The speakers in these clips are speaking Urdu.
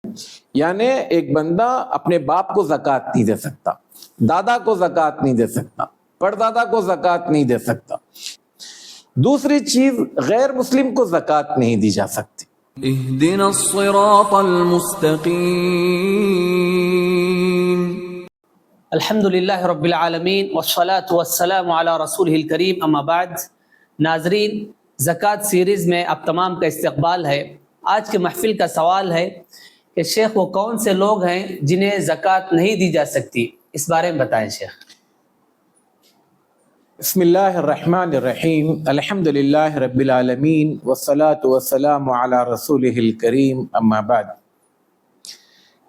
یعنی ایک بندہ اپنے باپ کو زکوٰۃ نہیں دے سکتا، دادا کو زکوٰۃ نہیں دے سکتا، پردادا کو زکوٰۃ نہیں دے سکتا۔ دوسری چیز، غیر مسلم کو زکوٰۃ نہیں دی جا سکتی۔ اہدنا الصراط المستقیم۔ الحمدللہ رب العالمین والصلاة والسلام علی رسولہ الکریم، اما بعد۔ ناظرین، زکوٰۃ سیریز میں آپ تمام کا استقبال ہے۔ آج کے محفل کا سوال ہے کہ شیخ وہ کون سے لوگ ہیں جنہیں زکوٰۃ نہیں دی جا سکتی، اس بارے میں بتائیں شیخ۔ بسم اللہ الرحمن الرحیم، الحمدللہ رب العالمین والصلاة والسلام علی رسولہ الکریم، اما بعد۔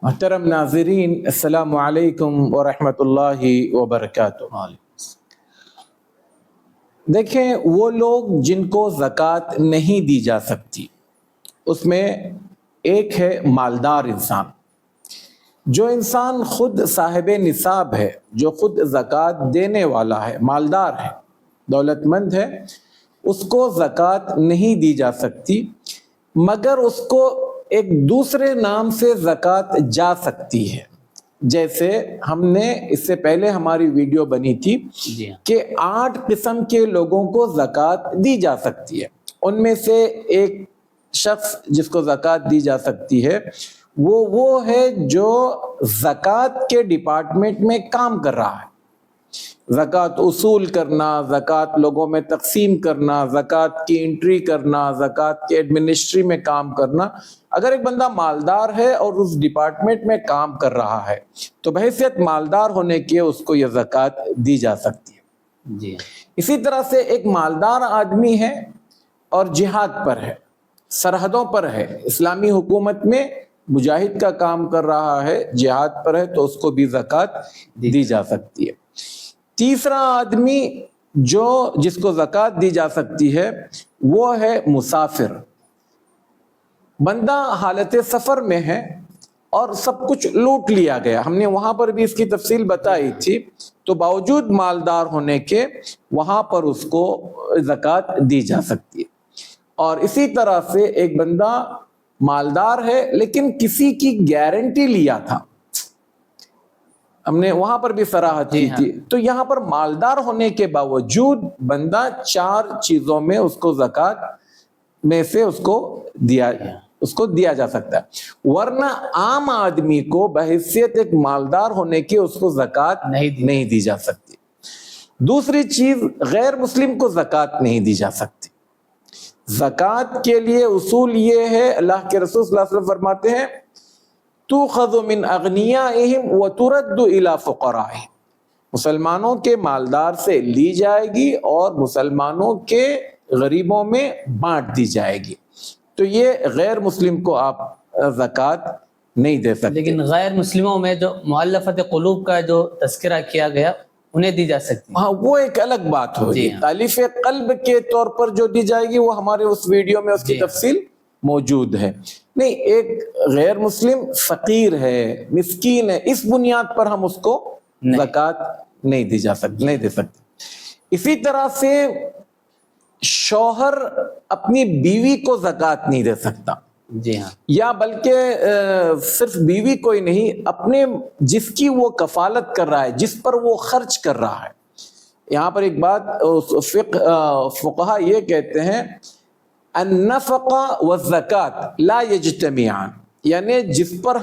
محترم ناظرین، السلام علیکم ورحمۃ اللہ وبرکاتہ۔ دیکھیں، وہ لوگ جن کو زکوٰۃ نہیں دی جا سکتی، اس میں ایک ہے مالدار انسان۔ جو انسان خود صاحب نصاب ہے، جو خود زکوٰۃ دینے والا ہے، مالدار ہے، دولت مند ہے، اس کو زکوٰۃ نہیں دی جا سکتی، مگر اس کو ایک دوسرے نام سے زکوٰۃ جا سکتی ہے۔ جیسے ہم نے اس سے پہلے ہماری ویڈیو بنی تھی کہ 8 قسم کے لوگوں کو زکوٰۃ دی جا سکتی ہے۔ ان میں سے ایک شخص جس کو زکوٰۃ دی جا سکتی ہے وہ ہے جو زکوٰۃ کے ڈپارٹمنٹ میں کام کر رہا ہے۔ زکوٰۃ اصول کرنا، زکوٰۃ لوگوں میں تقسیم کرنا، زکوٰۃ کی انٹری کرنا، زکوٰۃ کے ایڈمنسٹری میں کام کرنا۔ اگر ایک بندہ مالدار ہے اور اس ڈپارٹمنٹ میں کام کر رہا ہے تو بحیثیت مالدار ہونے کے اس کو یہ زکوٰۃ دی جا سکتی ہے۔ جی۔ اسی طرح سے ایک مالدار آدمی ہے اور جہاد پر ہے، سرحدوں پر ہے، اسلامی حکومت میں مجاہد کا کام کر رہا ہے، جہاد پر ہے، تو اس کو بھی زکوٰۃ دی جا سکتی ہے۔ تیسرا آدمی جس کو زکوٰۃ دی جا سکتی ہے وہ ہے مسافر۔ بندہ حالت سفر میں ہے اور سب کچھ لوٹ لیا گیا، ہم نے وہاں پر بھی اس کی تفصیل بتائی تھی، تو باوجود مالدار ہونے کے وہاں پر اس کو زکوٰۃ دی جا سکتی ہے۔ اور اسی طرح سے ایک بندہ مالدار ہے لیکن کسی کی گارنٹی لیا تھا، ہم نے وہاں پر بھی صراحت کی تھی، تو یہاں پر مالدار ہونے کے باوجود بندہ 4 چیزوں میں اس کو زکوٰۃ میں سے اس کو دیا جا سکتا ہے، ورنہ عام آدمی کو بحیثیت ایک مالدار ہونے کی اس کو زکوٰۃ نہیں دی جا سکتی۔ دوسری چیز، غیر مسلم کو زکوٰۃ نہیں دی جا سکتی۔ زکوٰۃ کے لیے اصول یہ ہے، اللہ کے رسول صلی اللہ علیہ وسلم فرماتے ہیں تُؤْخَذُ مِنْ أَغْنِيَائِهِمْ وَتُرَدُّ إِلَىٰ فُقَرَائِهِمْ، مسلمانوں کے مالدار سے لی جائے گی اور مسلمانوں کے غریبوں میں بانٹ دی جائے گی۔ تو یہ غیر مسلم کو آپ زکوٰۃ نہیں دے سکتے۔ لیکن غیر مسلموں میں جو مؤلفت قلوب کا جو تذکرہ کیا گیا انہیں دی جا سکتی ہے۔ ہاں، وہ ایک الگ بات ہوگی۔ تالیف قلب کے طور پر جو دی جائے گی وہ ہمارے اس ویڈیو میں اس کی تفصیل موجود ہے۔ نہیں، ایک غیر مسلم فقیر ہے، مسکین ہے، اس بنیاد پر ہم اس کو زکوٰۃ نہیں دے سکتے۔ اسی طرح سے شوہر اپنی بیوی کو زکوٰۃ نہیں دے سکتا، جی ہاں، یا بلکہ صرف بیوی کو ہی نہیں، اپنے جس کی وہ کفالت کر رہا ہے، جس پر وہ خرچ کر رہا ہے۔ یہاں پر ایک بات فقہا یہ کہتے ہیں النفقہ والزکاة لا یجتمعان، یعنی جس پر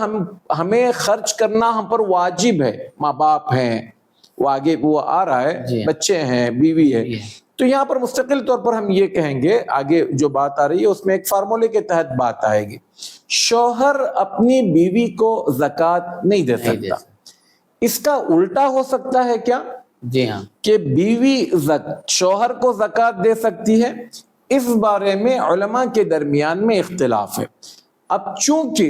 ہمیں خرچ کرنا ہم پر واجب ہے، ماں باپ ہیں، وہ آگے وہ آ رہا ہے، بچے ہیں، بیوی ہے، تو یہاں پر مستقل طور پر ہم یہ کہیں گے، آگے جو بات آ رہی ہے اس میں ایک فارمولے کے تحت بات آئے گی، شوہر اپنی بیوی کو زکوٰۃ نہیں دے سکتا۔ اس کا الٹا ہو سکتا ہے کیا؟ جی ہاں، کہ بیوی شوہر کو زکوٰۃ دے سکتی ہے، اس بارے میں علماء کے درمیان میں اختلاف ہے۔ اب چونکہ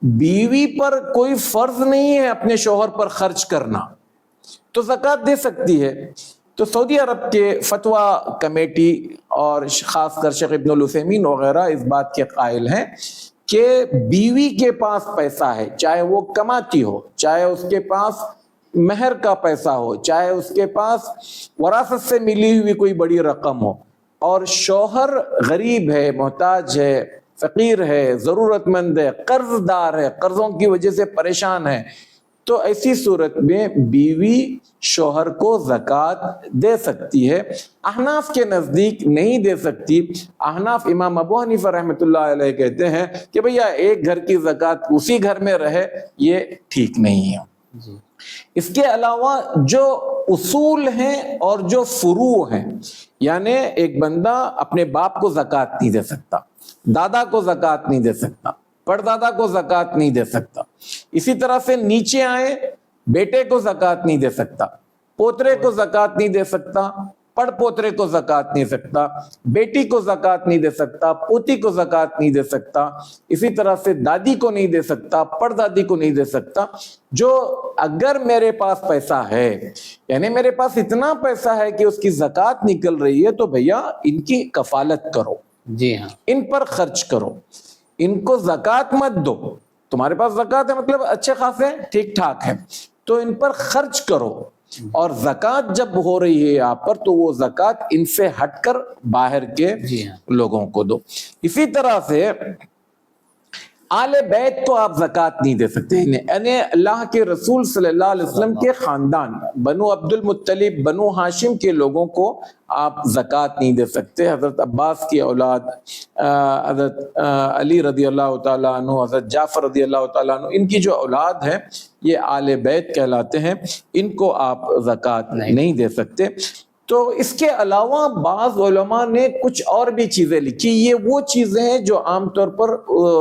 بیوی پر کوئی فرض نہیں ہے اپنے شوہر پر خرچ کرنا، تو زکوٰۃ دے سکتی ہے۔ تو سعودی عرب کے فتویٰ کمیٹی اور خاص کر شیخ ابن العثیمین وغیرہ اس بات کے قائل ہیں کہ بیوی کے پاس پیسہ ہے، چاہے وہ کماتی ہو، چاہے اس کے پاس مہر کا پیسہ ہو، چاہے اس کے پاس وراثت سے ملی ہوئی کوئی بڑی رقم ہو، اور شوہر غریب ہے، محتاج ہے، فقیر ہے, ضرورت مند ہے, قرض دار ہے, قرضوں کی وجہ سے پریشان ہے, تو ایسی صورت میں بیوی شوہر کو زکوٰۃ دے سکتی ہے. احناف کے نزدیک نہیں دے سکتی. احناف امام ابو حنیفہ رحمۃ اللہ علیہ کہتے ہیں کہ بھیا ایک گھر کی زکوٰۃ اسی گھر میں رہے, یہ ٹھیک نہیں ہے. اس کے علاوہ جو اصول ہیں اور جو فروع ہیں, یعنی ایک بندہ اپنے باپ کو زکوٰۃ نہیں دے سکتا, دادا کو زکوٰۃ نہیں دے سکتا, پردادا کو زکوٰۃ نہیں دے سکتا. اسی طرح سے نیچے آئے بیٹے کو زکوٰۃ نہیں دے سکتا, پوترے کو زکوٰۃ نہیں دے سکتا, پڑ پوترے کو زکوٰۃ نہیں سکتا, بیٹی کو زکوٰۃ نہیں دے سکتا, پوتی کو زکوٰۃ نہیں دے سکتا, اسی طرح سے دادی کو نہیں دے سکتا, پردادی کو نہیں دے سکتا. جو اگر میرے پاس پیسہ ہے, یعنی میرے پاس اتنا پیسہ ہے کہ اس کی زکوٰۃ نکل رہی ہے, تو بھیا ان کی کفالت کرو, جی ہاں, ان پر خرچ کرو, ان کو زکوٰۃ مت دو. تمہارے پاس زکوٰۃ ہے مطلب اچھے خاصے ٹھیک ٹھاک ہے, تو ان پر خرچ کرو. اور زکوٰۃ جب ہو رہی ہے یہاں پر, تو وہ زکوٰۃ ان سے ہٹ کر باہر کے لوگوں کو دو. اسی طرح سے آل بیت کو آپ زکوٰۃ نہیں دے سکتے. یعنی اللہ کے رسول صلی اللہ علیہ وسلم کے خاندان, بنو عبد المطلب, بنو ہاشم کے لوگوں کو آپ زکوٰۃ نہیں دے سکتے. حضرت عباس کی اولاد, حضرت علی رضی اللہ تعالیٰ عنہ, حضرت جعفر رضی اللہ تعالیٰ عنہ, ان کی جو اولاد ہے یہ آل بیت کہلاتے ہیں, ان کو آپ زکوٰۃ نہیں دے سکتے. تو اس کے علاوہ بعض علماء نے کچھ اور بھی چیزیں لکھی. یہ وہ چیزیں ہیں جو عام طور پر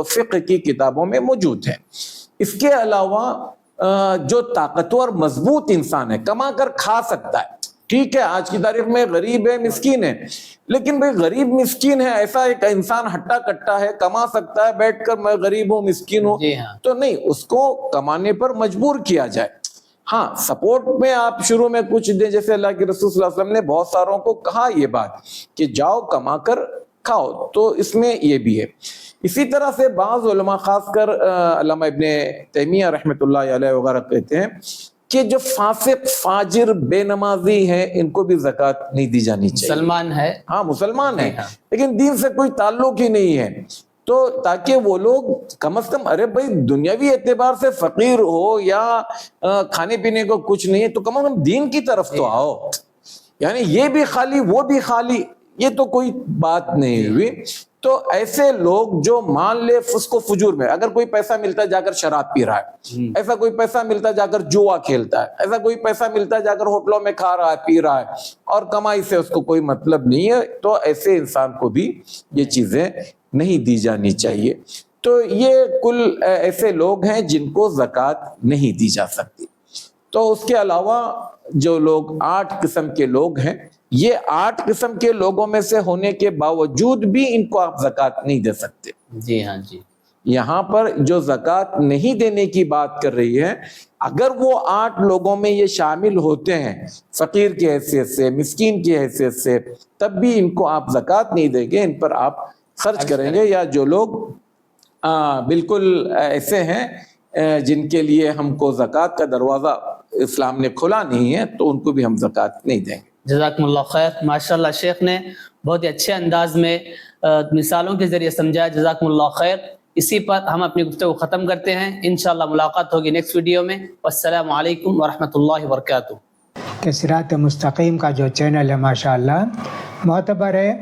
فقہ کی کتابوں میں موجود ہیں. اس کے علاوہ جو طاقتور مضبوط انسان ہے, کما کر کھا سکتا ہے, ٹھیک ہے آج کی تاریخ میں غریب ہے, مسکین ہے, لیکن بھئی غریب مسکین ہے, ایسا ایک انسان ہٹا کٹا ہے, کما سکتا ہے بیٹھ کر, میں غریب ہوں مسکین ہوں, تو نہیں, اس کو کمانے پر مجبور کیا جائے. ہاں سپورٹ میں آپ شروع میں کچھ دیں, جیسے اللہ کے رسول صلی اللہ علیہ وسلم نے بہت ساروں کو کہا یہ بات کہ جاؤ کما کر کھاؤ, تو اس میں یہ بھی ہے. اسی طرح سے بعض علماء, خاص کر علامہ ابن تیمیہ رحمۃ اللہ علیہ وغیرہ کہتے ہیں کہ جو فاسق فاجر بے نمازی ہیں ان کو بھی زکوٰۃ نہیں دی جانی چاہیے. مسلمان ہے, ہاں مسلمان ہے, لیکن دین سے کوئی تعلق ہی نہیں ہے, تو تاکہ وہ لوگ کم از کم, ارے بھائی دنیاوی اعتبار سے فقیر ہو یا کھانے پینے کو کچھ نہیں ہے, تو کم از کم دین کی طرف تو آؤ. یعنی یہ بھی خالی وہ بھی خالی, یہ تو کوئی بات نہیں ہوئی. تو ایسے لوگ جو مان لے فسق و فجور میں, اگر کوئی پیسہ ملتا ہے جا کر شراب پی رہا ہے, ایسا کوئی پیسہ ملتا ہے جا کر جوا کھیلتا ہے, ایسا کوئی پیسہ ملتا ہے جا کر ہوٹلوں میں کھا رہا ہے, پی رہا ہے, اور کمائی سے اس کو کوئی مطلب نہیں ہے, تو ایسے انسان کو بھی یہ چیزیں نہیں دی جانی چاہیے. تو یہ کل ایسے لوگ ہیں جن کو زکوٰۃ نہیں دی جا سکتی. تو اس کے علاوہ جو لوگ 8 قسم کے لوگ ہیں, یہ 8 قسم کے لوگوں میں سے ہونے کے باوجود بھی ان کو آپ زکوٰۃ نہیں دے سکتے. جی ہاں جی, یہاں پر جو زکوٰۃ نہیں دینے کی بات کر رہی ہے, اگر وہ 8 لوگوں میں یہ شامل ہوتے ہیں فقیر کی حیثیت سے, مسکین کی حیثیت سے, تب بھی ان کو آپ زکوٰۃ نہیں دیں گے, ان پر آپ خرچ کریں گے. یا جو لوگ بالکل ایسے ہیں جن کے لیے ہم کو زکوٰۃ کا دروازہ اسلام نے کھولا نہیں ہے, تو ان کو بھی ہم زکوٰۃ نہیں دیں گے. جزاکم اللہ خیر. ماشاءاللہ شیخ نے بہت ہی اچھے انداز میں مثالوں کے ذریعے سمجھایا, جزاکم اللہ خیر. اسی پر ہم اپنی گفتگو ختم کرتے ہیں, انشاءاللہ ملاقات ہوگی نیکسٹ ویڈیو میں. والسلام علیکم ورحمۃ اللہ وبرکاتہ. کہ صراط مستقیم کا جو چینل ہے ماشاءاللہ معتبر ہے.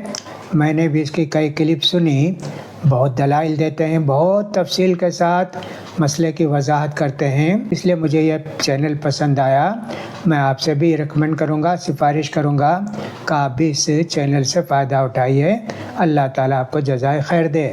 میں نے بھی اس کی کئی کلپ سنی, بہت دلائل دیتے ہیں, بہت تفصیل کے ساتھ مسئلے کی وضاحت کرتے ہیں, اس لیے مجھے یہ چینل پسند آیا. میں آپ سے بھی ریکمینڈ کروں گا, سفارش کروں گا کہ آپ بھی اس چینل سے فائدہ اٹھائیے. اللہ تعالیٰ آپ کو جزائے خیر دے.